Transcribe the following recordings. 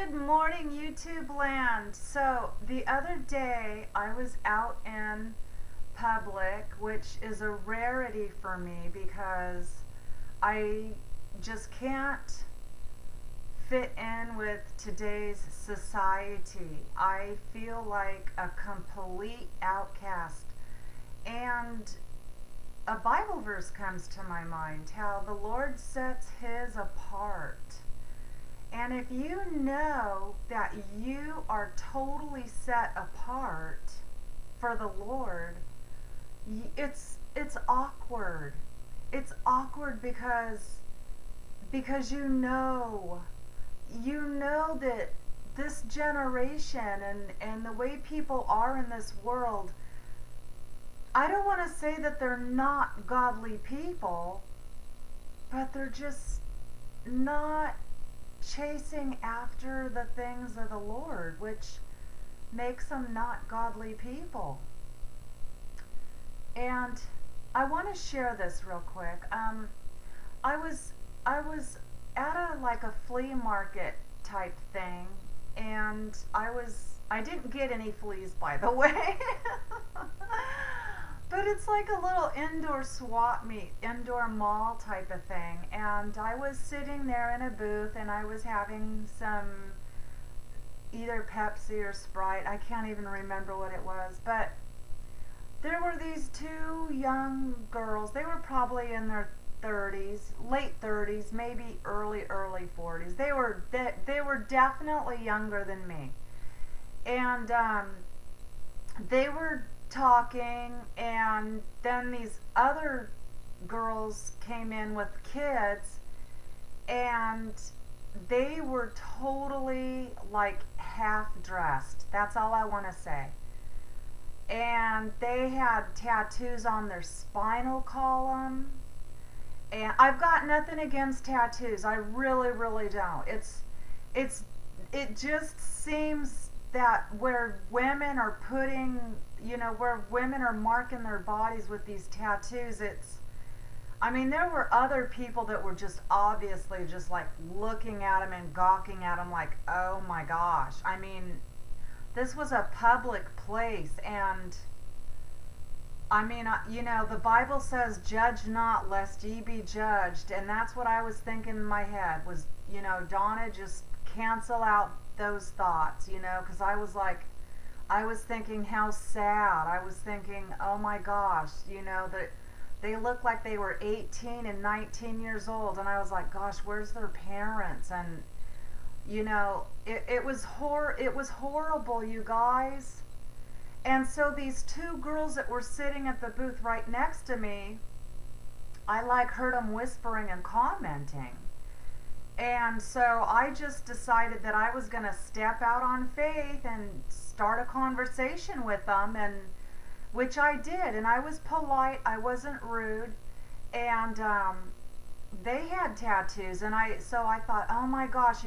Good morning, YouTube land. So the other day I was out in public, which is a rarity for me because I just can't fit in with today's society. I feel like a complete outcast. And a Bible verse comes to my mind, how the Lord sets his apart. And if you know that you are totally set apart for the Lord, it's awkward. It's awkward because you know that this generation and the way people are in this world, I don't want to say that they're not godly people, but they're just not chasing after the things of the Lord, which makes them not godly people. And I want to share this real quick. I was at a flea market type thing, and I didn't get any fleas, by the way. But it's like a little indoor swap meet, indoor mall type of thing. And I was sitting there in a booth and I was having some either Pepsi or Sprite. I can't even remember what it was. But there were these two young girls. They were probably in their 30s, late 30s, maybe early 40s. They were definitely younger than me. And they were talking, and then these other girls came in with kids, and they were totally like half dressed. That's all I want to say. And they had tattoos on their spinal column. And I've got nothing against tattoos. I really don't. It just seems that where women are where women are marking their bodies with these tattoos, there were other people that were just obviously just like looking at them and gawking at them like, oh my gosh. This was a public place, and the Bible says, judge not lest ye be judged. And that's what I was thinking in my head was, Donna, just cancel out those thoughts, because I was thinking how sad. I was thinking, oh my gosh, that they looked like they were 18 and 19 years old. And I was like, gosh, where's their parents? And, it was horrible, you guys. And so these two girls that were sitting at the booth right next to me, I heard them whispering and commenting. And so I just decided that I was going to step out on faith and start a conversation with them, and which I did. And I was polite. I wasn't rude. And they had tattoos, and I thought, oh my gosh,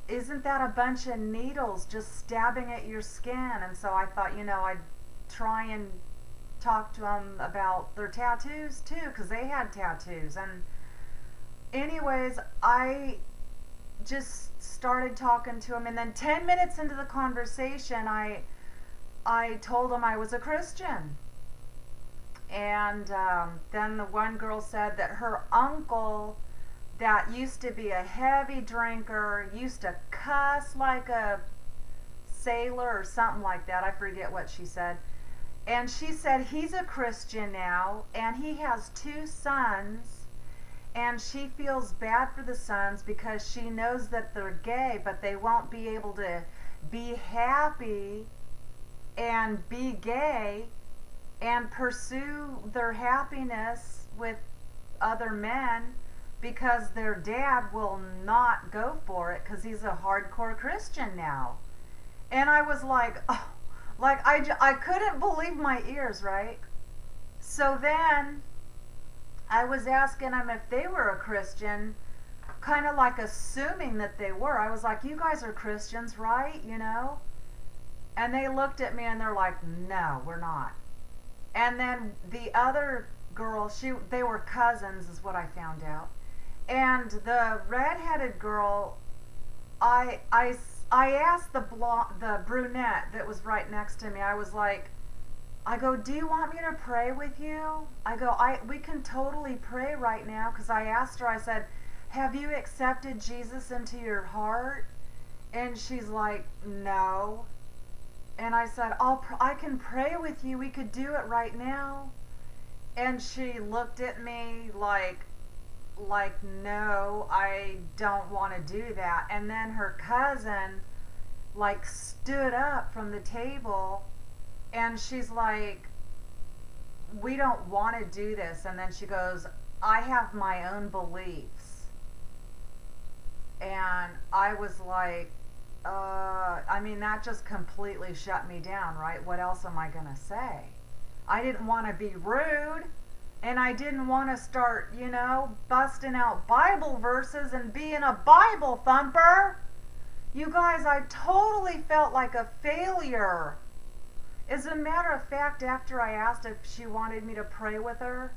isn't that a bunch of needles just stabbing at your skin? And so I thought, I'd try and talk to them about their tattoos too, because they had tattoos. And anyways, I just started talking to him, and then 10 minutes into the conversation, I told him I was a Christian. And then the one girl said that her uncle, that used to be a heavy drinker, used to cuss like a sailor or something like that. I forget what she said. And she said he's a Christian now, and he has two sons. And she feels bad for the sons because she knows that they're gay, but they won't be able to be happy and be gay and pursue their happiness with other men because their dad will not go for it because he's a hardcore Christian now. And I was like, oh, I couldn't believe my ears, right? So then I was asking them if they were a Christian, kind of like assuming that they were. I was like, you guys are Christians, right? And they looked at me and they're like, no, we're not. And then the other girl, they were cousins is what I found out. And the redheaded girl, I asked the brunette that was right next to me. I go, do you want me to pray with you? I go, we can totally pray right now, because I asked her, I said, have you accepted Jesus into your heart? And she's like, no. And I said, I can pray with you. We could do it right now. And she looked at me like, no, I don't want to do that. And then her cousin like stood up from the table, and she's like, we don't want to do this. And then she goes, I have my own beliefs. And I was like, I mean, that just completely shut me down, right? What else am I going to say? I didn't want to be rude, and I didn't want to start, busting out Bible verses and being a Bible thumper. You guys, I totally felt like a failure. As a matter of fact, after I asked if she wanted me to pray with her,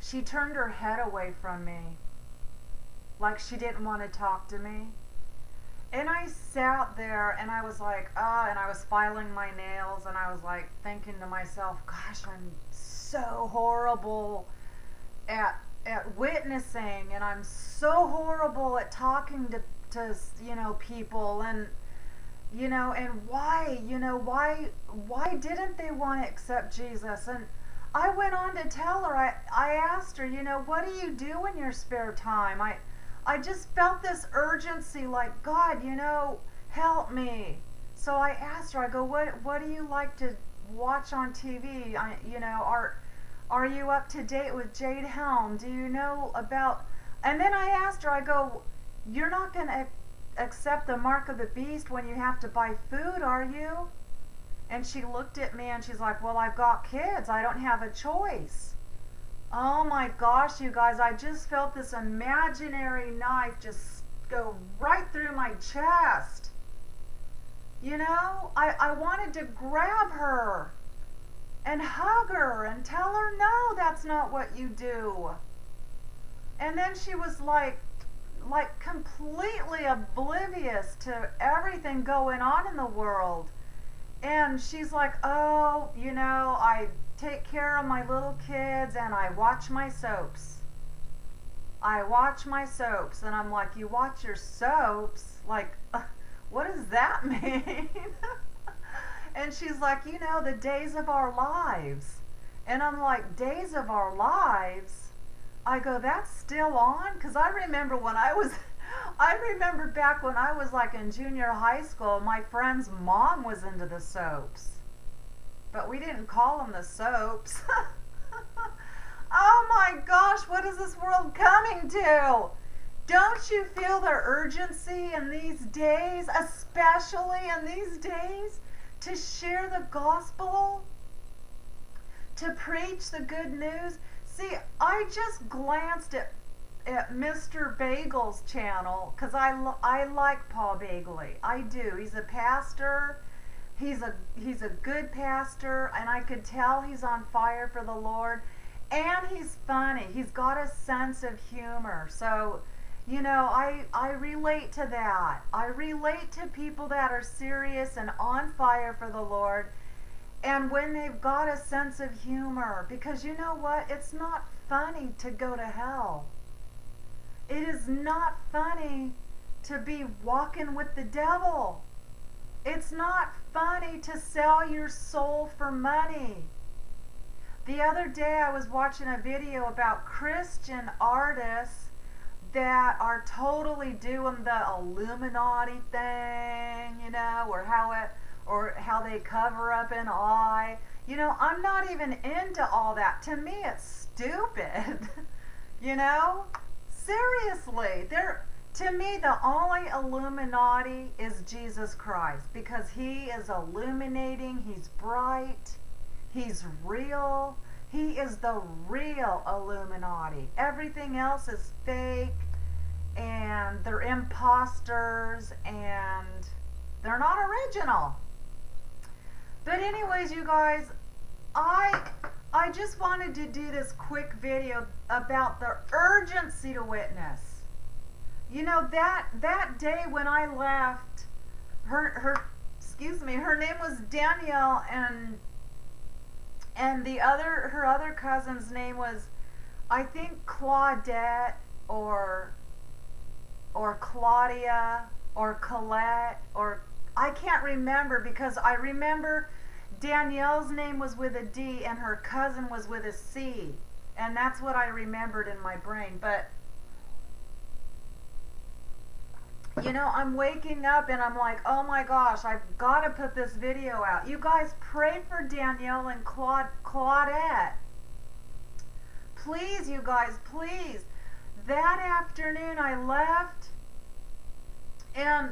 she turned her head away from me, like she didn't want to talk to me. And I sat there and I was like, and I was filing my nails, and I was like thinking to myself, gosh, I'm so horrible at witnessing, and I'm so horrible at talking to people, and and why didn't they want to accept Jesus? And I went on to tell her, I asked her, what do you do in your spare time? I just felt this urgency, like, God, help me. So I asked her, I go, what do you like to watch on TV? Are you up to date with Jade Helm? Do you know about... And then I asked her, I go, you're not going to accept the mark of the beast when you have to buy food, are you? And she looked at me and she's like, well, I've got kids. I don't have a choice. Oh my gosh, you guys, I just felt this imaginary knife just go right through my chest. I wanted to grab her and hug her and tell her, no, that's not what you do. And then she was like completely oblivious to everything going on in the world. And she's like, oh, I take care of my little kids and I watch my soaps. I watch my soaps. And I'm like, you watch your soaps? Like, what does that mean? And she's like, the days of our lives. And I'm like, days of our lives? I go, that's still on? Because I remember back when I was like in junior high school, my friend's mom was into the soaps. But we didn't call them the soaps. Oh my gosh, what is this world coming to? Don't you feel the urgency in these days, especially in these days, to share the gospel? To preach the good news? See, I just glanced at Mr. Bagel's channel, because I like Paul Bagley. I do. He's a pastor. He's a good pastor, and I could tell he's on fire for the Lord. And he's funny. He's got a sense of humor. So, I relate to that. I relate to people that are serious and on fire for the Lord, and when they've got a sense of humor. Because you know what? It's not funny to go to hell. It is not funny to be walking with the devil. It's not funny to sell your soul for money. The other day I was watching a video about Christian artists that are totally doing the Illuminati thing, or how they cover up an eye. I'm not even into all that. To me, it's stupid. Seriously, to me, the only Illuminati is Jesus Christ, because he is illuminating, he's bright, he's real. He is the real Illuminati. Everything else is fake, and they're imposters, and they're not original. But anyways, you guys, I just wanted to do this quick video about the urgency to witness. You know, that day when I left, her name was Danielle, and her other cousin's name was, I think, Claudette, or Claudia, or Colette, or I can't remember, because I remember Danielle's name was with a D and her cousin was with a C, and that's what I remembered in my brain. But you know, I'm waking up and I'm like, oh my gosh, I've got to put this video out. You guys pray for Danielle and Claudette. Please, you guys, please. That afternoon I left, and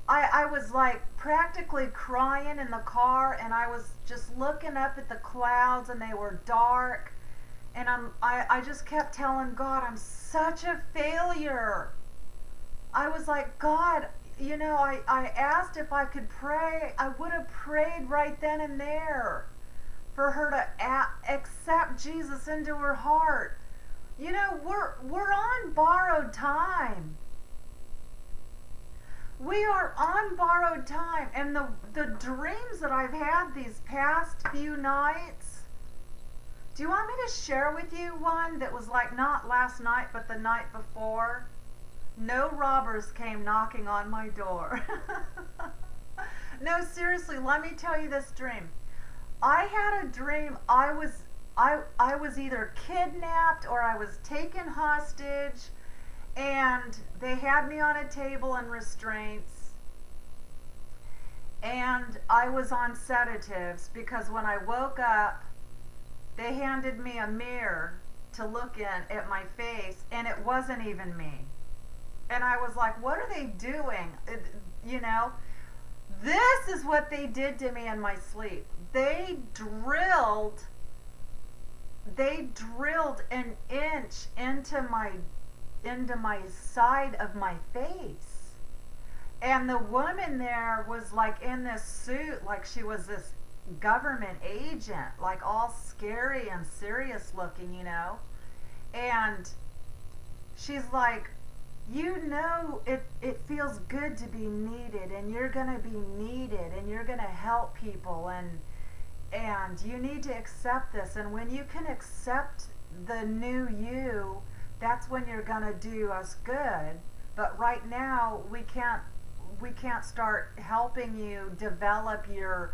I was like practically crying in the car, and I was just looking up at the clouds, and they were dark, and I just kept telling God, I'm such a failure. I was like, God, you know, I asked if I could pray. I would have prayed right then and there for her to accept Jesus into her heart. You know, we're on borrowed time. We are on borrowed time. And the dreams that I've had these past few nights, do you want me to share with you one that was like not last night but the night before? No robbers came knocking on my door. No, seriously, let me tell you this dream. I had a dream I was either kidnapped or I was taken hostage, and they had me on a table in restraints, and I was on sedatives, because when I woke up, they handed me a mirror to look in at my face, and it wasn't even me. And I was like, what are they doing? You know, this is what they did to me in my sleep. They drilled an inch into my side of my face. And the woman there was like in this suit, like she was this government agent, like all scary and serious looking, you know. And she's like, you know, it feels good to be needed, and you're going to be needed, and you're going to help people, and you need to accept this. And when you can accept the new you, that's when you're going to do us good. But right now, we can't start helping you develop your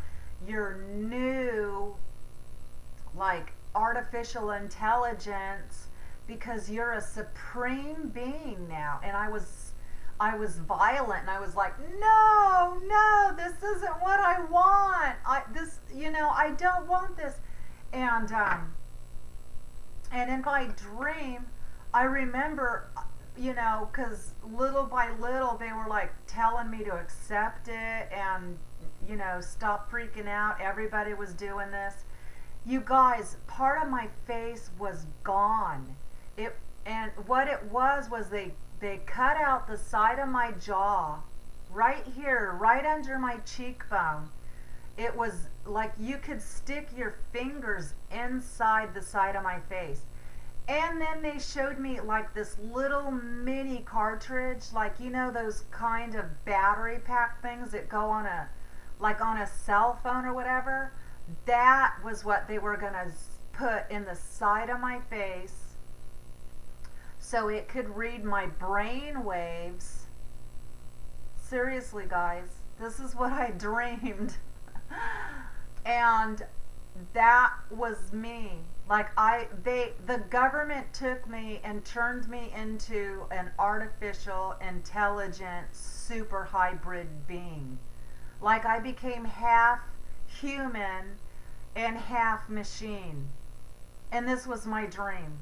new, like, artificial intelligence, because you're a supreme being now. And I was violent, and I was like, no, this isn't what I want. I don't want this. And in my dream, I remember, you know, because little by little they were like telling me to accept it, and, you know, stop freaking out. Everybody was doing this. You guys, part of my face was gone. And what it was they cut out the side of my jaw, right here, right under my cheekbone. It was like you could stick your fingers inside the side of my face. And then they showed me like this little mini cartridge, like, you know, those kind of battery pack things that go on a cell phone or whatever. That was what they were gonna put in the side of my face, so it could read my brain waves. Seriously, guys, this is what I dreamed. And that was me. Like, the government took me and turned me into an artificial, intelligent, super hybrid being. Like, I became half human and half machine. And this was my dream.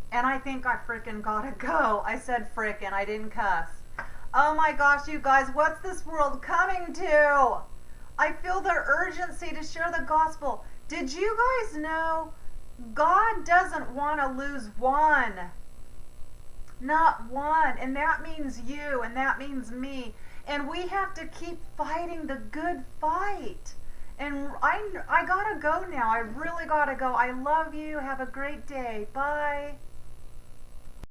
And I think I frickin' gotta go. I said frickin', I didn't cuss. Oh my gosh, you guys, what's this world coming to? I feel the urgency to share the gospel. Did you guys know God doesn't want to lose one? Not one. And that means you, and that means me. And we have to keep fighting the good fight. And I gotta go now. I really gotta go. I love you. Have a great day. Bye.